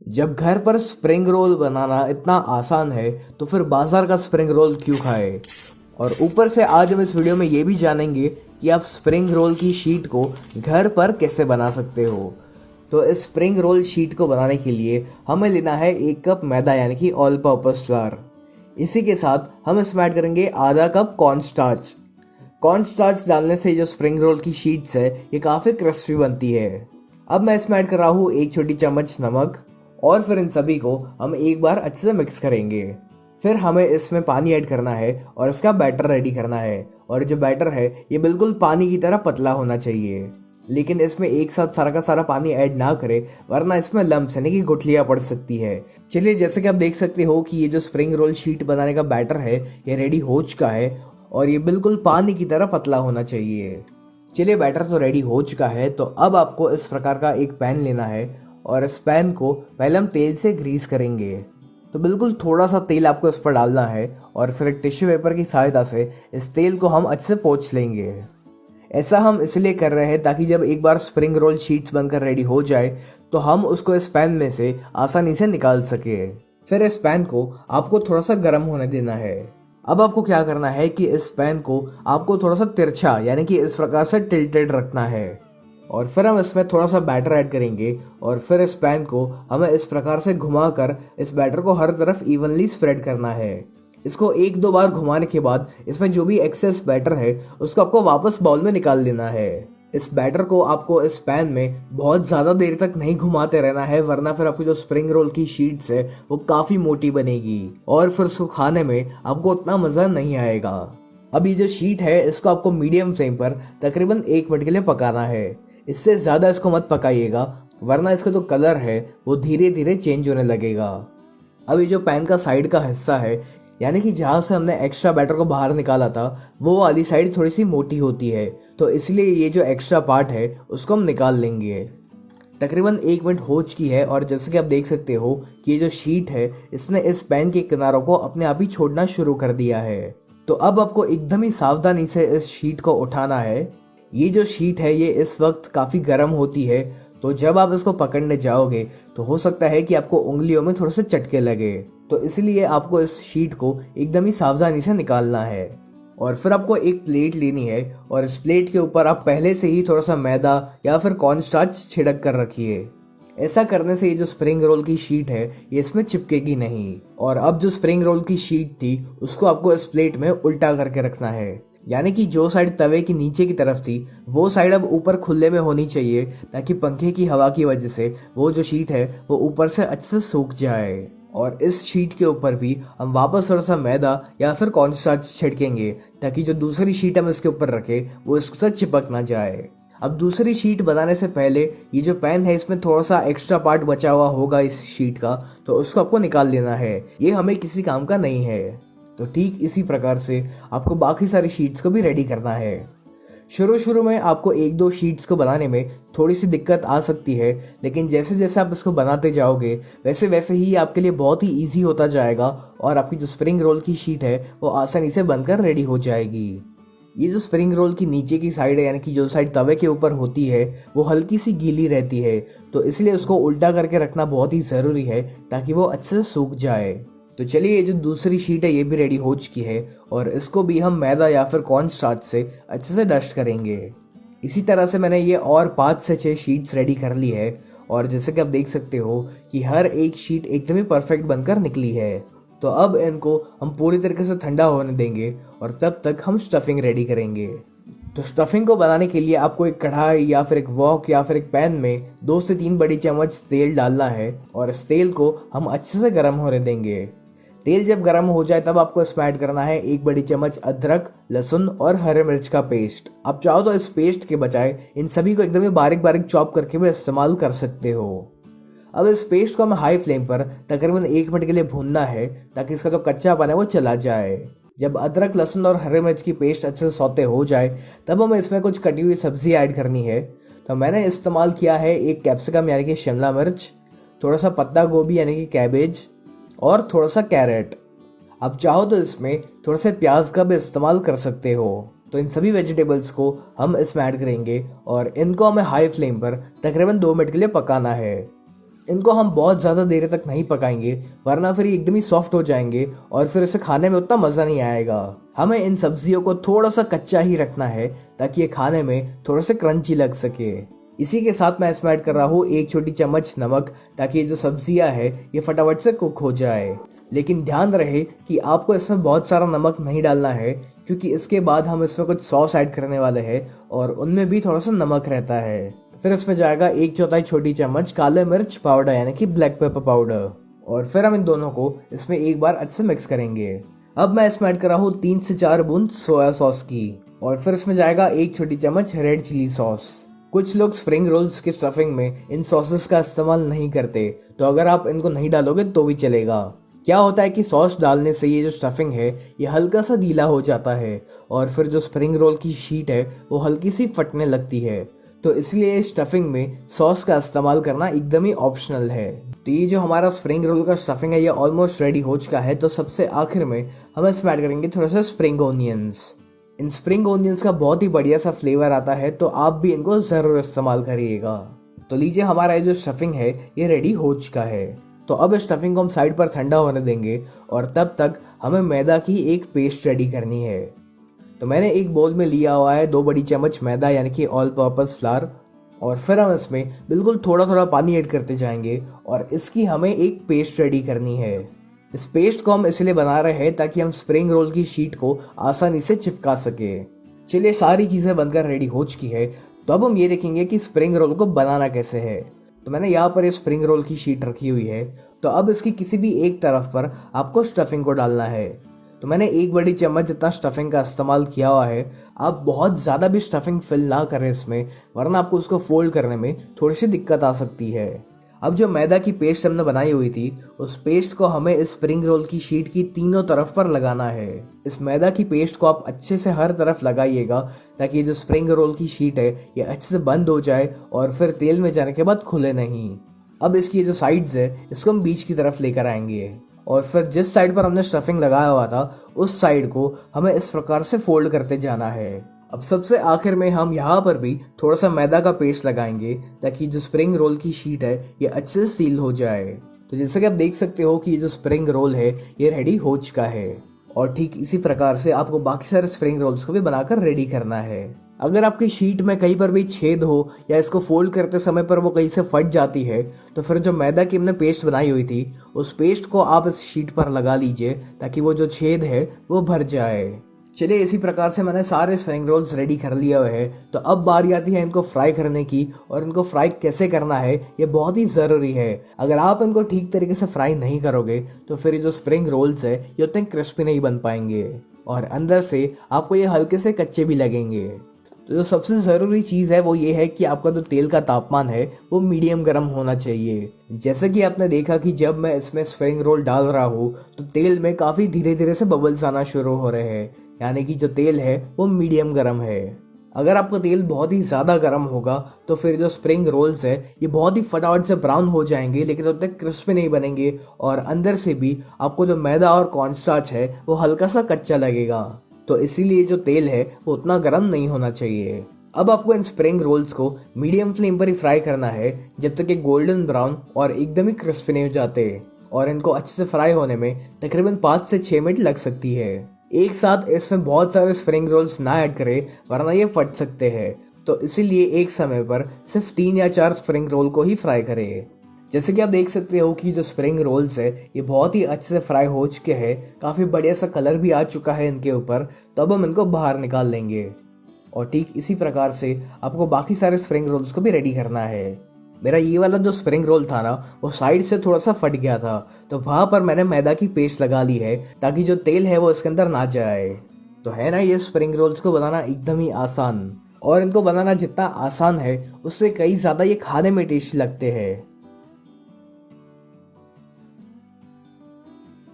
जब घर पर स्प्रिंग रोल बनाना इतना आसान है तो फिर बाजार का स्प्रिंग रोल क्यों खाए। और ऊपर से आज हम इस वीडियो में ये भी जानेंगे कि आप स्प्रिंग रोल की शीट को घर पर कैसे बना सकते हो। तो इस स्प्रिंग रोल शीट को बनाने के लिए हमें लेना है 1 कप मैदा यानी कि ऑल पर्पस फ्लावर। इसी के साथ हम इसमें ऐड करेंगे आधा cup corn starch. Corn starch डालने से जो स्प्रिंग रोल की शीट्स है ये काफ़ी क्रिस्पी बनती है। अब मैं इसमें ऐड कर रहा हूँ 1 छोटी चम्मच नमक और फिर इन सभी को हम एक बार अच्छे से मिक्स करेंगे। फिर हमें इसमें पानी ऐड करना है और इसका बैटर रेडी करना है। और जो बैटर है ये बिल्कुल पानी की तरह पतला होना चाहिए, लेकिन इसमें एक साथ सारा का सारा पानी ऐड ना करें वरना इसमें लम्प्स यानी कि गुठलियाँ पड़ सकती है। चलिए, जैसे कि आप देख सकते हो कि ये जो स्प्रिंग रोल शीट बनाने का बैटर है ये रेडी हो चुका है और ये बिल्कुल पानी की तरह पतला होना चाहिए। चलिए, बैटर तो रेडी हो चुका है। तो अब आपको इस प्रकार का एक पैन लेना है और इस पैन को पहले हम तेल से ग्रीस करेंगे। तो बिल्कुल थोड़ा सा तेल आपको इस पर डालना है और फिर एक टिश्यू पेपर की सहायता से इस तेल को हम अच्छे से पोंछ लेंगे। ऐसा हम इसलिए कर रहे हैं ताकि जब एक बार स्प्रिंग रोल शीट्स बनकर रेडी हो जाए तो हम उसको इस पैन में से आसानी से निकाल सके। फिर इस पैन को आपको थोड़ा सा गर्म होने देना है। अब आपको क्या करना है कि इस पैन को आपको थोड़ा सा तिरछा यानी कि इस प्रकार से टिल्टेड रखना है और फिर हम इसमें थोड़ा सा बैटर ऐड करेंगे और फिर इस पैन को हमें इस प्रकार से घुमाकर इस बैटर को हर तरफ इवनली स्प्रेड करना है। इसको 1-2 बार घुमाने के बाद इसमें जो भी एक्सेस बैटर है उसको आपको वापस बाउल में निकाल लेना है। इस बैटर को आपको इस पैन में बहुत ज्यादा देर तक नहीं घुमाते रहना है वरना फिर आपकी जो स्प्रिंग रोल की शीट्स है वो काफी मोटी बनेगी और फिर उसको खाने में आपको उतना मजा नहीं आएगा। अब ये जो शीट है इसको आपको मीडियम फ्लेम पर तकरीबन 1 मिनट के लिए पकाना है। इससे ज्यादा इसको मत पकाइएगा वरना इसका जो कलर है वो धीरे धीरे चेंज होने लगेगा। अब ये जो पैन का साइड का हिस्सा है यानी कि जहाँ से हमने एक्स्ट्रा बैटर को बाहर निकाला था वो वाली साइड थोड़ी सी मोटी होती है, तो इसलिए ये जो एक्स्ट्रा पार्ट है उसको हम निकाल लेंगे। तकरीबन 1 मिनट हो चुकी है और जैसे कि आप देख सकते हो कि ये जो शीट है इसने इस पैन के किनारों को अपने आप ही छोड़ना शुरू कर दिया है। तो अब आपको एकदम ही सावधानी से इस शीट को उठाना है। ये जो शीट है ये इस वक्त काफ़ी गर्म होती है, तो जब आप इसको पकड़ने जाओगे तो हो सकता है कि आपको उंगलियों में थोड़े से चटके लगे। तो इसलिए आपको इस शीट को एकदम ही सावधानी से निकालना है। और फिर आपको एक प्लेट लेनी है और इस प्लेट के ऊपर आप पहले से ही थोड़ा सा मैदा या फिर कॉर्न स्टार्च छिड़क कर रखिए। ऐसा करने से ये जो स्प्रिंग रोल की शीट है ये इसमें चिपकेगी नहीं। और अब जो स्प्रिंग रोल की शीट थी उसको आपको इस प्लेट में उल्टा करके रखना है, यानी कि जो साइड तवे की नीचे की तरफ थी वो साइड अब ऊपर खुले में होनी चाहिए ताकि पंखे की हवा की वजह से वो जो शीट है वो ऊपर से अच्छे से सूख जाए। और इस शीट के ऊपर भी हम वापस थोड़ा सा मैदा या फिर कॉर्न स्टार्च छिड़केंगे ताकि जो दूसरी शीट हम इसके ऊपर रखे वो इसके साथ चिपक ना जाए। अब दूसरी शीट बनाने से पहले ये जो पैन है इसमें थोड़ा सा एक्स्ट्रा पार्ट बचा हुआ होगा इस शीट का, तो उसको आपको निकाल लेना है। ये हमें किसी काम का नहीं है। तो ठीक इसी प्रकार से आपको बाकी सारी शीट्स को भी रेडी करना है। शुरू में आपको 1-2 शीट्स को बनाने में थोड़ी सी दिक्कत आ सकती है, लेकिन जैसे जैसे आप इसको बनाते जाओगे वैसे वैसे ही आपके लिए बहुत ही ईजी होता जाएगा और आपकी जो स्प्रिंग रोल की शीट है वो आसानी से बनकर रेडी हो जाएगी। ये जो स्प्रिंग रोल की नीचे की साइड है यानी कि जो साइड तवे के ऊपर होती है वो हल्की सी गीली रहती है, तो इसलिए उसको उल्टा करके रखना बहुत ही ज़रूरी है ताकि वो अच्छे से सूख जाए। तो चलिए, ये जो दूसरी शीट है ये भी रेडी हो चुकी है और इसको भी हम मैदा या फिर कॉर्न स्टार्च से अच्छे से डस्ट करेंगे। इसी तरह से मैंने ये और 5 से 6 शीट्स रेडी कर ली है और जैसे कि आप देख सकते हो कि हर एक शीट एकदम ही परफेक्ट बनकर निकली है। तो अब इनको हम पूरी तरीके से ठंडा होने देंगे और तब तक हम स्टफिंग रेडी करेंगे। तो स्टफिंग को बनाने के लिए आपको एक कढ़ाई या फिर एक वॉक या फिर एक पैन में 2 से 3 बड़ी चम्मच तेल डालना है और इस तेल को हम अच्छे से गर्म होने देंगे। तेल जब गर्म हो जाए तब आपको इसमें ऐड करना है 1 बड़ी चम्मच अदरक, लहसुन और हरे मिर्च का पेस्ट। आप चाहो तो इस पेस्ट के बजाय इन सभी को एकदम ही बारीक बारीक चॉप करके भी इस्तेमाल कर सकते हो। अब इस पेस्ट को हमें हाई फ्लेम पर तकरीबन 1 मिनट के लिए भूनना है ताकि इसका जो कच्चापन है वो चला जाए। जब अदरक, लहसुन और हरे मिर्च की पेस्ट अच्छे से सौते हो जाए तब हमें इसमें कुछ कटी हुई सब्जी ऐड करनी है। तो मैंने इस्तेमाल किया है 1 कैप्सिकम यानी कि शिमला मिर्च, थोड़ा सा पत्ता गोभी यानी कि कैबेज और थोड़ा सा कैरेट। अब चाहो तो इसमें थोड़ा सा प्याज का भी इस्तेमाल कर सकते हो। तो इन सभी वेजिटेबल्स को हम इसमें ऐड करेंगे और इनको हमें हाई फ्लेम पर तकरीबन 2 मिनट के लिए पकाना है। इनको हम बहुत ज़्यादा देर तक नहीं पकाएंगे वरना फिर ये एकदम ही सॉफ्ट हो जाएंगे और फिर इसे खाने में उतना मज़ा नहीं आएगा। हमें इन सब्जियों को थोड़ा सा कच्चा ही रखना है ताकि ये खाने में थोड़ा सा क्रंची लग सके। इसी के साथ मैं इसमें ऐड कर रहा हूँ 1 छोटी चम्मच नमक, ताकि ये जो सब्जियां है ये फटाफट से कुक हो जाए। लेकिन ध्यान रहे कि आपको इसमें बहुत सारा नमक नहीं डालना है, क्योंकि इसके बाद हम इसमें कुछ सॉस ऐड करने वाले हैं और उनमें भी थोड़ा सा नमक रहता है। फिर इसमें जाएगा 1/4 छोटी चम्मच काले मिर्च पाउडर यानी कि ब्लैक पेपर पाउडर, और फिर हम इन दोनों को इसमें एक बार अच्छे से मिक्स करेंगे। अब मैं इसमें ऐड कर रहा हूँ 3 से 4 बूंद सोया सॉस की, और फिर इसमें जाएगा 1 छोटी चम्मच रेड चिली सॉस। कुछ लोग स्प्रिंग रोल्स की स्टफिंग में इन सॉसेस का इस्तेमाल नहीं करते, तो अगर आप इनको नहीं डालोगे तो भी चलेगा। क्या होता है कि सॉस डालने से ये जो स्टफिंग है ये हल्का सा गीला हो जाता है और फिर जो स्प्रिंग रोल की शीट है वो हल्की सी फटने लगती है, तो इसलिए स्टफिंग में सॉस का इस्तेमाल करना एकदम ही ऑप्शनल है। तो ये जो हमारा स्प्रिंग रोल का स्टफिंग है ये ऑलमोस्ट रेडी हो चुका है। तो सबसे आखिर में हम इसमें ऐड करेंगे थोड़ा सा स्प्रिंग ओनियंस। इन स्प्रिंग ओनियंस का बहुत ही बढ़िया सा फ्लेवर आता है, तो आप भी इनको जरूर इस्तेमाल करिएगा। तो लीजिए हमारा ये जो स्टफिंग है ये रेडी हो चुका है। तो अब इस स्टफिंग को हम साइड पर ठंडा होने देंगे और तब तक हमें मैदा की एक पेस्ट रेडी करनी है। तो मैंने एक बोल में लिया हुआ है 2 बड़ी चम्मच मैदा यानी कि ऑल पर्पस फ्लावर, और फिर हम इसमें बिल्कुल थोड़ा थोड़ा पानी ऐड करते जाएंगे और इसकी हमें एक पेस्ट रेडी करनी है। इस पेस्ट को हम इसलिए बना रहे हैं ताकि हम स्प्रिंग रोल की शीट को आसानी से चिपका सके। चलिए सारी चीजें बनकर रेडी हो चुकी है, तो अब हम ये देखेंगे कि स्प्रिंग रोल को बनाना कैसे है। तो मैंने यहाँ पर ये स्प्रिंग रोल की शीट रखी हुई है, तो अब इसकी किसी भी एक तरफ पर आपको स्टफिंग को डालना है। तो मैंने 1 बड़ी चम्मच जितना स्टफिंग का इस्तेमाल किया हुआ है। आप बहुत ज़्यादा भी स्टफिंग फिल ना करें इसमें, वरना आपको उसको फोल्ड करने में थोड़ी सी दिक्कत आ सकती है। अब जो मैदा की पेस्ट हमने बनाई हुई थी उस पेस्ट को हमें इस स्प्रिंग रोल की शीट की तीनों तरफ पर लगाना है। इस मैदा की पेस्ट को आप अच्छे से हर तरफ लगाइएगा ताकि जो स्प्रिंग रोल की शीट है ये अच्छे से बंद हो जाए और फिर तेल में जाने के बाद खुले नहीं। अब इसकी जो साइड्स है इसको हम बीच की तरफ लेकर आएंगे और फिर जिस साइड पर हमने स्टफिंग लगाया हुआ था उस साइड को हमें इस प्रकार से फोल्ड करते जाना है। अब सबसे आखिर में हम यहाँ पर भी थोड़ा सा मैदा का पेस्ट लगाएंगे ताकि जो स्प्रिंग रोल की शीट है ये अच्छे से सील हो जाए। तो जैसे कि आप देख सकते हो कि ये जो स्प्रिंग रोल है ये रेडी हो चुका है, और ठीक इसी प्रकार से आपको बाकी सारे स्प्रिंग रोल्स को भी बनाकर रेडी करना है। अगर आपकी शीट में कहीं पर भी छेद हो या इसको फोल्ड करते समय पर वो कहीं से फट जाती है, तो फिर जो मैदा की हमने पेस्ट बनाई हुई थी उस पेस्ट को आप इस शीट पर लगा लीजिए ताकि वो जो छेद है वो भर जाए। चलिए इसी प्रकार से मैंने सारे स्प्रिंग रोल्स रेडी कर लिए हुए हैं। तो अब बारी आती है इनको फ्राई करने की, और इनको फ्राई कैसे करना है ये बहुत ही ज़रूरी है। अगर आप इनको ठीक तरीके से फ्राई नहीं करोगे तो फिर ये जो स्प्रिंग रोल्स है ये उतने क्रिस्पी नहीं बन पाएंगे और अंदर से आपको ये हल्के से कच्चे भी लगेंगे। तो जो सबसे ज़रूरी चीज़ है वो ये है कि आपका जो तेल का तापमान है वो मीडियम गर्म होना चाहिए। जैसे कि आपने देखा कि जब मैं इसमें स्प्रिंग रोल डाल रहा हूँ तो तेल में काफ़ी धीरे धीरे से बबल्स आना शुरू हो रहे हैं, यानी कि जो तेल है वो मीडियम गर्म है। अगर आपका तेल बहुत ही ज़्यादा गर्म होगा तो फिर जो स्प्रिंग रोल्स है ये बहुत ही फटाफट से ब्राउन हो जाएंगे, लेकिन उतने क्रिस्पी नहीं बनेंगे और अंदर से भी आपको जो मैदा और कॉर्नस्टार्च है वो हल्का सा कच्चा लगेगा। तो इसीलिए जो तेल है वो उतना गर्म नहीं होना चाहिए। अब आपको इन स्प्रिंग रोल्स को मीडियम फ्लेम पर ही फ्राई करना है जब तक ये गोल्डन ब्राउन और एकदम ही क्रिस्पी नहीं हो जाते, और इनको अच्छे से फ्राई होने में तकरीबन 5 से 6 मिनट लग सकती है। एक साथ इसमें बहुत सारे स्प्रिंग रोल्स ना ऐड करें वरना ये फट सकते हैं, तो इसीलिए एक समय पर सिर्फ 3 या 4 स्प्रिंग रोल को ही फ्राई करें। जैसे कि आप देख सकते हो कि जो स्प्रिंग रोल्स है ये बहुत ही अच्छे से फ्राई हो चुके हैं, काफ़ी बढ़िया सा कलर भी आ चुका है इनके ऊपर। तो अब हम इनको बाहर निकाल लेंगे और ठीक इसी प्रकार से आपको बाकी सारे स्प्रिंग रोल्स को भी रेडी करना है। मेरा ये वाला जो स्प्रिंग रोल था ना वो साइड से थोड़ा सा फट गया था, तो वहां पर मैंने मैदा की पेस्ट लगा ली है ताकि जो तेल है वो इसके अंदर ना जाए। तो है ना ये स्प्रिंग रोल्स को बनाना एकदम ही आसान, और इनको बनाना जितना आसान है उससे कई ज़्यादा ये खाने में टेस्टी लगते हैं।